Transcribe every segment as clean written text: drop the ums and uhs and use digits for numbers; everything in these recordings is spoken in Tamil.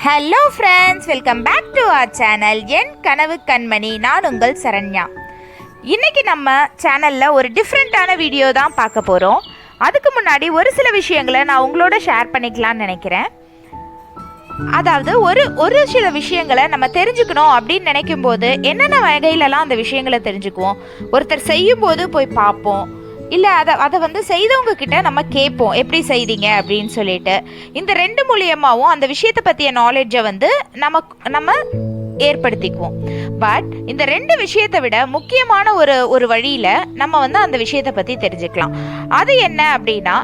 Hello friends, welcome back to our channel என் கனவு கண்மணி. நான் உங்கள் சரண்யா. இன்றைக்கி நம்ம சேனலில் ஒரு டிஃப்ரெண்ட்டான வீடியோ தான் பார்க்க போகிறோம். அதுக்கு முன்னாடி ஒரு சில விஷயங்களை நான் உங்களோட ஷேர் பண்ணிக்கலான்னு நினைக்கிறேன். அதாவது ஒரு சில விஷயங்களை நம்ம தெரிஞ்சுக்கணும் அப்படின்னு நினைக்கும் போது என்னென்ன வகையிலலாம் அந்த விஷயங்களை தெரிஞ்சுக்குவோம். ஒருத்தர் செய்யும்போது போய் பார்ப்போம், இல்லை அதை செய்தவங்க கிட்ட நம்ம கேட்போம் எப்படி செய்தீங்க அப்படின்னு சொல்லிட்டு. இந்த ரெண்டு மூலியமாகவும் அந்த விஷயத்தை பற்றிய நாலேஜை நம்ம ஏற்படுத்திக்குவோம். பட் இந்த ரெண்டு விஷயத்தை விட முக்கியமான ஒரு வழியில் நம்ம அந்த விஷயத்தை பற்றி தெரிஞ்சுக்கலாம். அது என்ன அப்படின்னா,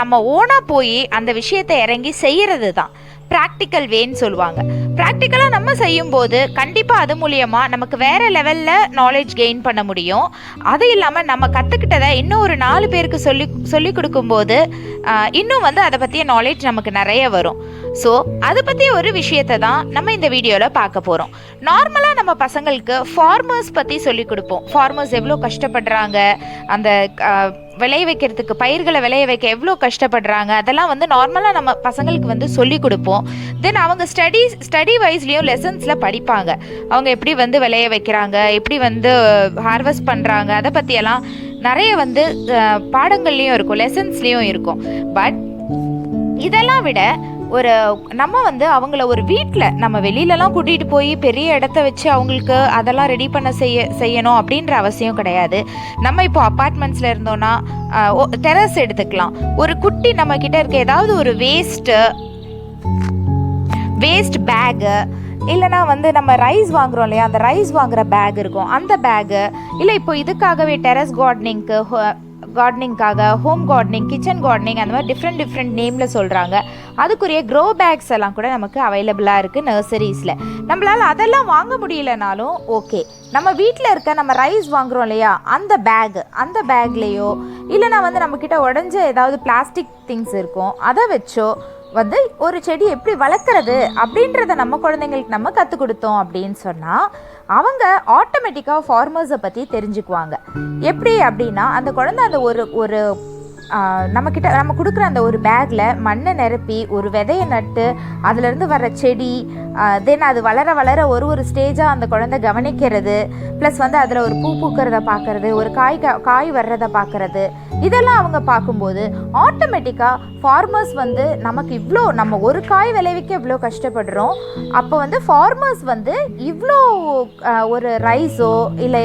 நம்ம ஓனாக போய் அந்த விஷயத்தை இறங்கி செய்கிறது தான் ப்ராக்டிக்கல் வேன்னு சொல்லுவாங்க. ப்ராக்டிக்கலாக நம்ம செய்யும்போது கண்டிப்பாக அது மூலியமாக நமக்கு வேறு லெவலில் நாலேஜ் கெயின் பண்ண முடியும். அது இல்லாமல் நம்ம கற்றுக்கிட்டதை இன்னும் ஒரு 4 பேருக்கு சொல்லி கொடுக்கும்போது இன்னும் அதை பற்றிய நாலேஜ் நமக்கு நிறைய வரும். ஸோ அதை பற்றி ஒரு விஷயத்தை தான் நம்ம இந்த வீடியோவில் பார்க்க போகிறோம். நார்மலாக நம்ம பசங்களுக்கு ஃபார்மர்ஸ் பற்றி சொல்லி கொடுப்போம். ஃபார்மர்ஸ் எவ்வளோ கஷ்டப்படுறாங்க, அந்த விளைய வைக்கிறதுக்கு, பயிர்களை விளைய வைக்க எவ்வளோ கஷ்டப்படுறாங்க, அதெல்லாம் நார்மலாக நம்ம பசங்களுக்கு சொல்லி கொடுப்போம். தென் அவங்க ஸ்டடி வைஸ்லேயும் லெசன்ஸில் படிப்பாங்க. அவங்க எப்படி விளைய வைக்கிறாங்க, எப்படி ஹார்வெஸ்ட் பண்ணுறாங்க, அதை பற்றியெல்லாம் நிறைய பாடங்கள்லேயும் இருக்கும், லெசன்ஸ்லேயும் இருக்கும். பட் இதெல்லாம் விட நம்ம அவங்கள ஒரு வீட்டில் நம்ம வெளியிலலாம் கூட்டிகிட்டு போய் பெரிய இடத்த வச்சு அவங்களுக்கு அதெல்லாம் ரெடி பண்ண செய்யணும் அப்படின்ற அவசியம் கிடையாது. நம்ம இப்போ அப்பார்ட்மெண்ட்ஸில் இருந்தோன்னா டெரஸ் எடுத்துக்கலாம். ஒரு குட்டி நம்ம கிட்ட இருக்க ஏதாவது ஒரு வேஸ்ட் பேகு, இல்லைனா நம்ம ரைஸ் வாங்குகிறோம் இல்லையா, அந்த ரைஸ் வாங்குகிற பேக் இருக்கும், அந்த பேகு, இல்லை இப்போ இதுக்காகவே டெரஸ் கார்டனிங்காக ஹோம் கார்டனிங், கிச்சன் கார்டனிங், அந்த மாதிரி டிஃப்ரெண்ட் நேமில் சொல்கிறாங்க. அதுக்குரிய க்ரோ பேக்ஸ் எல்லாம் கூட நமக்கு அவைலபிளாக இருக்குது நர்சரிஸில். நம்மளால் அதெல்லாம் வாங்க முடியலனாலும் ஓகே, நம்ம வீட்டில் இருக்க நம்ம ரைஸ் வாங்குகிறோம் இல்லையா, அந்த பேக்லேயோ இல்லைனா நம்மக்கிட்ட உடஞ்ச ஏதாவது பிளாஸ்டிக் திங்ஸ் இருக்கும், அதை வச்சோ ஒரு செடி எப்படி வளர்க்குறது அப்படின்றத நம்ம குழந்தைங்களுக்கு நம்ம கற்றுக் கொடுத்தோம் அப்படின்னு சொன்னால் அவங்க ஆட்டோமேட்டிக்காக ஃபார்மர்ஸை பற்றி தெரிஞ்சுக்குவாங்க. எப்படி அப்படின்னா, அந்த குழந்தை அந்த ஒரு நம்ம கொடுக்குற அந்த ஒரு பேக்கில் மண்ணை நிரப்பி ஒரு விதையை நட்டு அதுலேருந்து வர செடி, தென் அது வளர ஒரு ஸ்டேஜாக அந்த குழந்தை கவனிக்கிறது, ப்ளஸ் அதில் ஒரு பூ பூக்கிறத பார்க்குறது, ஒரு காய் வர்றதை பார்க்குறது, இதெல்லாம் அவங்க பார்க்கும்போது ஆட்டோமேட்டிக்காக ஃபார்மர்ஸ் நமக்கு இவ்வளோ, நம்ம ஒரு காய் விளைவிக்க இவ்வளோ கஷ்டப்படுறோம், அப்போ ஃபார்மர்ஸ் இவ்வளோ ஒரு ரைஸோ இல்லை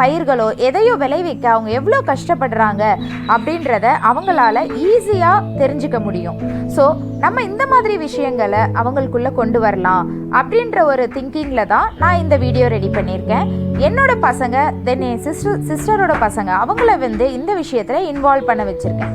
பயிர்களோ எதையோ விளைவிக்க அவங்க எவ்வளோ கஷ்டப்படுறாங்க அப்படின்றத அவங்களால ஈஸியாக தெரிஞ்சுக்க முடியும். ஸோ நம்ம இந்த மாதிரி விஷயங்களை அவங்களுக்குள்ளே கொண்டு வரலாம் அப்படின்ற ஒரு திங்கிங்கில் தான் நான் இந்த வீடியோ ரெடி பண்ணியிருக்கேன். என்னோட பசங்க, தென் என் சிஸ்டரோட பசங்க, அவங்கள இந்த விஷயத்தில் இன்வால்வ் பண்ண வச்சுருக்கேன்.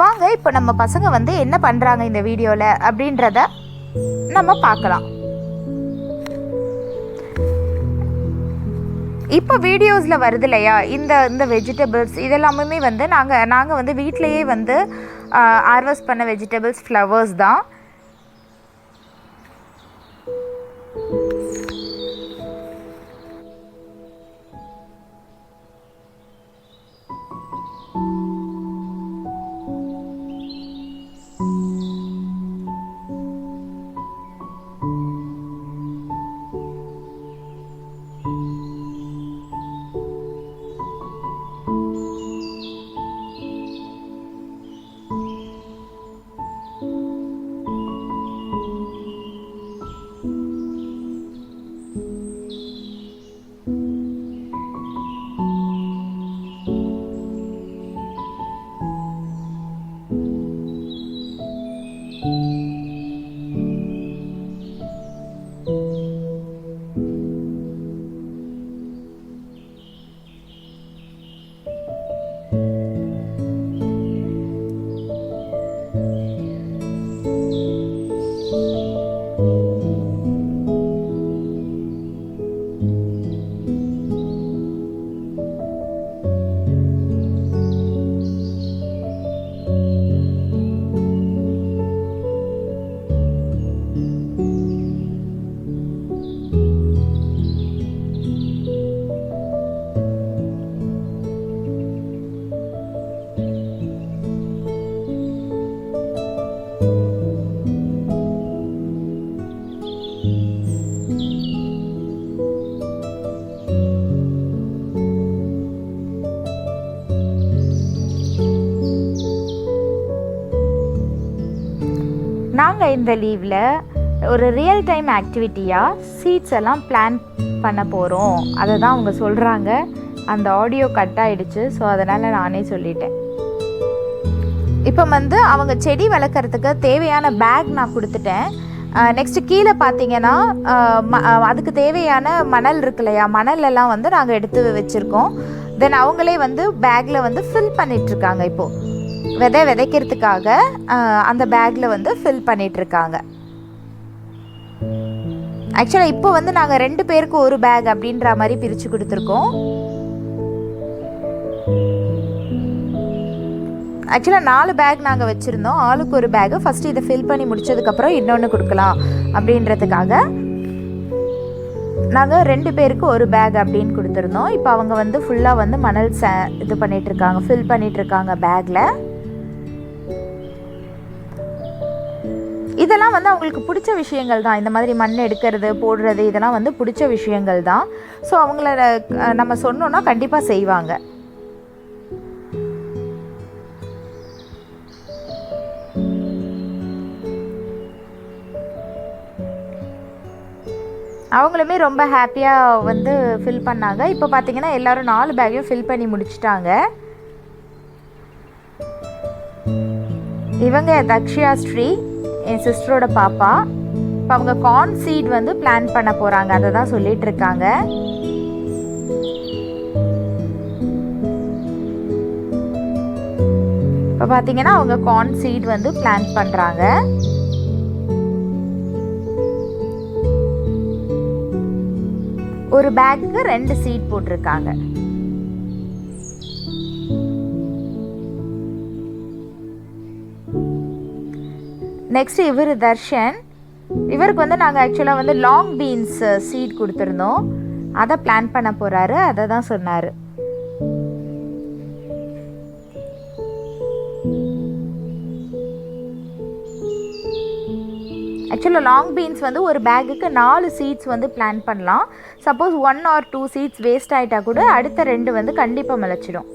வாங்க, இப்போ நம்ம பசங்க என்ன பண்ணுறாங்க இந்த வீடியோவில் அப்படின்றத நம்ம பார்க்கலாம். இப்போ வீடியோஸில் வருது இல்லையா, இந்த வெஜிடபிள்ஸ் இதெல்லாமே நாங்கள் வீட்டிலையே ஹார்வெஸ்ட் பண்ண வெஜிடபிள்ஸ், ஃப்ளவர்ஸ் தான். நாங்கள் இந்த லீவில் ஒரு ரியல் டைம் ஆக்டிவிட்டியாக சீட்ஸ் எல்லாம் பிளான் பண்ண போகிறோம். அதை தான் அவங்க சொல்கிறாங்க. அந்த ஆடியோ கட் ஆகிடுச்சு, ஸோ அதனால் நானே சொல்லிட்டேன். இப்போ வந்து அவங்க செடி வளர்க்குறதுக்கு தேவையான பேக் நான் கொடுத்துட்டேன். நெக்ஸ்ட்டு கீழே பார்த்தீங்கன்னா அதுக்கு தேவையான மணல் இருக்கு இல்லையா, மணலெல்லாம் வந்து நாங்கள் எடுத்து வச்சுருக்கோம். தென் அவங்களே வந்து பேக்கில் வந்து ஃபில் பண்ணிகிட்ருக்காங்க. இப்போது விதைக்கிறதுக்காக அந்த பேக்கில் வந்து ஃபில் பண்ணிகிட்ருக்காங்க. ஆக்சுவலாக இப்போ வந்து நாங்கள் 2 பேருக்கு ஒரு பேக் அப்படின்ற மாதிரி பிரித்து கொடுத்துருக்கோம். ஆக்சுவலாக 4 பேக் நாங்கள் வச்சுருந்தோம். ஆளுக்கு ஒரு பேக்கு. ஃபஸ்ட்டு இதை ஃபில் பண்ணி முடித்ததுக்கப்புறம் இன்னொன்று கொடுக்கலாம் அப்படின்றதுக்காக நாங்கள் 2 பேருக்கு ஒரு பேக் அப்படின்னு கொடுத்துருந்தோம். இப்போ அவங்க வந்து ஃபுல்லாக வந்து மணல் இது பண்ணிகிட்ருக்காங்க, ஃபில் பண்ணிகிட்ருக்காங்க பேக்கில். இதெல்லாம் வந்து அவங்களுக்கு பிடிச்ச விஷயங்கள் தான். இந்த மாதிரி மண் எடுக்கிறது, போடுறது, இதெல்லாம் வந்து பிடிச்ச விஷயங்கள் தான். ஸோ அவங்கள நம்ம சொன்னோன்னா கண்டிப்பாக செய்வாங்க. அவங்களுமே ரொம்ப ஹாப்பியாக வந்து ஃபில் பண்ணாங்க. இப்போ பார்த்தீங்கன்னா எல்லோரும் 4 பேக்கையும் ஃபில் பண்ணி முடிச்சிட்டாங்க. இவங்க தக்ஷியா ஸ்ரீ, என் சிஸ்டரோட பாப்பா. இப்போ அவங்க கார்ன் சீட் வந்து பிளான் பண்ண போகிறாங்க, அதை தான் சொல்லிட்டு இருக்காங்க. இப்போ பார்த்தீங்கன்னா அவங்க கார்ன் சீட் வந்து பிளான் பண்ணுறாங்க. ஒரு பேக்கு 2 சீட் போட்டிருக்காங்க. நெக்ஸ்ட் இவர் தர்ஷன். இவருக்கு வந்து நாங்கள் ஆக்சுவலாக வந்து லாங் பீன்ஸ் சீட் கொடுத்துருந்தோம். அதை பிளான் பண்ண போகிறாரு, அதை தான் சொன்னார். ஆக்சுவலாக லாங் பீன்ஸ் வந்து ஒரு பேக்குக்கு 4 சீட்ஸ் வந்து பிளான் பண்ணலாம். சப்போஸ் 1 or 2 சீட்ஸ் வேஸ்ட் ஆகிட்டா கூட அடுத்த 2 வந்து கண்டிப்பாக முளைச்சிடும்.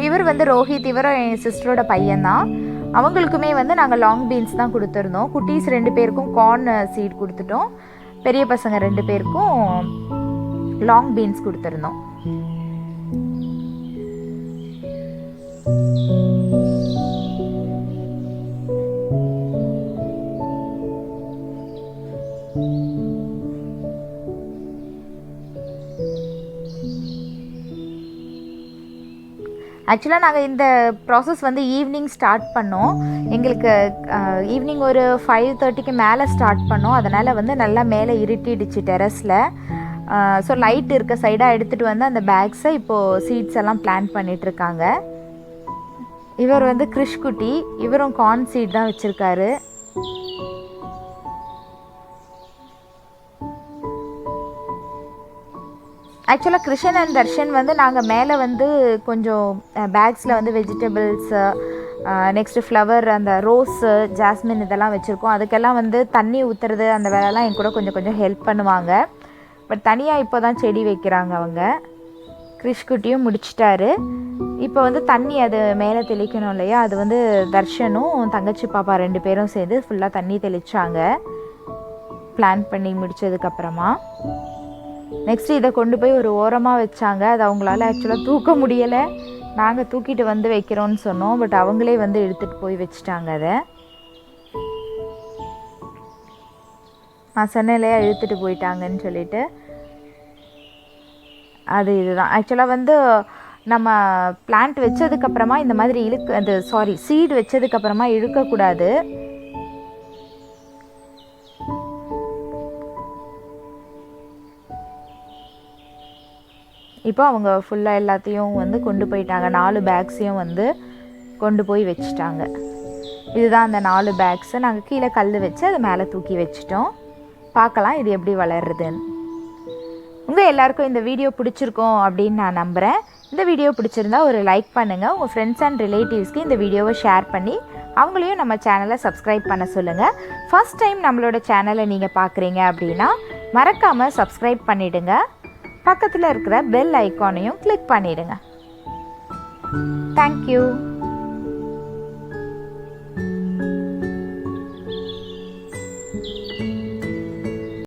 இவர் வந்து ரோஹித், இவரும் என் சிஸ்டரோட பையன்தான். அவங்களுக்குமே வந்து நாங்கள் லாங் பீன்ஸ் தான் கொடுத்துருந்தோம். குட்டீஸ் 2 பேருக்கும் கார்ன் சீட் கொடுத்துட்டோம். பெரிய பசங்க 2 பேருக்கும் லாங் பீன்ஸ் கொடுத்துருந்தோம். ஆக்சுவலாக நாங்கள் இந்த ப்ராசஸ் வந்து ஈவினிங் ஸ்டார்ட் பண்ணோம். எங்களுக்கு ஈவினிங் ஒரு 5:30க்கு மேலே ஸ்டார்ட் பண்ணோம். அதனால் வந்து நல்லா மேலே இருட்டிடுச்சு டெரஸில். ஸோ லைட் இருக்க சைடாக எடுத்துகிட்டு வந்து அந்த பேக்ஸை இப்போது சீட்ஸ் எல்லாம் பிளான் பண்ணிகிட்ருக்காங்க. இவர் வந்து கிருஷ்குட்டி, இவரும் கார்ன் சீட் தான் வச்சுருக்காரு. ஆக்சுவலாக கிருஷ்ணன் அண்ட் தர்ஷன் வந்து நாங்கள் மேலே வந்து கொஞ்சம் பேக்ஸில் வந்து வெஜிடபிள்ஸு, நெக்ஸ்ட்டு ஃப்ளவர், அந்த ரோஸு, ஜாஸ்மின் இதெல்லாம் வச்சுருக்கோம். அதுக்கெல்லாம் வந்து தண்ணி ஊற்றுறது அந்த வேலைலாம் என் கூட கொஞ்சம் ஹெல்ப் பண்ணுவாங்க. பட் தனியாக இப்போ தான் செடி வைக்கிறாங்க அவங்க. கிருஷ்குட்டியும் முடிச்சிட்டாரு. இப்போ வந்து தண்ணி அது மேலே தெளிக்கணும் இல்லையா, அது வந்து தர்ஷனும் தங்கச்சி பாப்பா 2 பேரும் சேர்ந்து ஃபுல்லாக தண்ணி தெளித்தாங்க பிளான் பண்ணி முடித்ததுக்கப்புறமா. நெக்ஸ்ட்டு இதை கொண்டு போய் ஒரு ஓரமாக வச்சாங்க. அது அவங்களால ஆக்சுவலாக தூக்க முடியலை. நாங்கள் தூக்கிட்டு வந்து வைக்கிறோன்னு சொன்னோம். பட் அவங்களே வந்து எடுத்துகிட்டு போய் வச்சுட்டாங்க. அதை நான் சொன்னேன்லையா இழுத்துட்டு போயிட்டாங்கன்னு சொல்லிட்டு. இதுதான் ஆக்சுவலாக வந்து நம்ம பிளான்ட் வச்சதுக்கப்புறமா இந்த மாதிரி சீடு வச்சதுக்கப்புறமா இழுக்கக்கூடாது. இப்போ அவங்க ஃபுல்லாக எல்லாத்தையும் வந்து கொண்டு போயிட்டாங்க. 4 பேக்ஸையும் வந்து கொண்டு போய் வச்சுட்டாங்க. இதுதான் அந்த 4 பேக்ஸை நாங்கள் கீழே கல் வச்சு அது மேலே தூக்கி வச்சிட்டோம். பார்க்கலாம் இது எப்படி வளருதுன்னு. உங்கள் எல்லாருக்கும் இந்த வீடியோ பிடிச்சிருக்கோம் அப்படின்னு நான் நம்புகிறேன். இந்த வீடியோ பிடிச்சிருந்தா ஒரு லைக் பண்ணுங்கள். உங்கள் ஃப்ரெண்ட்ஸ் அண்ட் ரிலேட்டிவ்ஸ்க்கு இந்த வீடியோவை ஷேர் பண்ணி அவங்களையும் நம்ம சேனலை சப்ஸ்கிரைப் பண்ண சொல்லுங்கள். ஃபஸ்ட் டைம் நம்மளோட சேனலை நீங்கள் பார்க்குறீங்க அப்படின்னா மறக்காமல் சப்ஸ்கிரைப் பண்ணிவிடுங்க. பக்கத்தில் இருக்கிற பெல் ஐக்கானையும் கிளிக் பண்ணிடுங்க. தேங்க்யூ.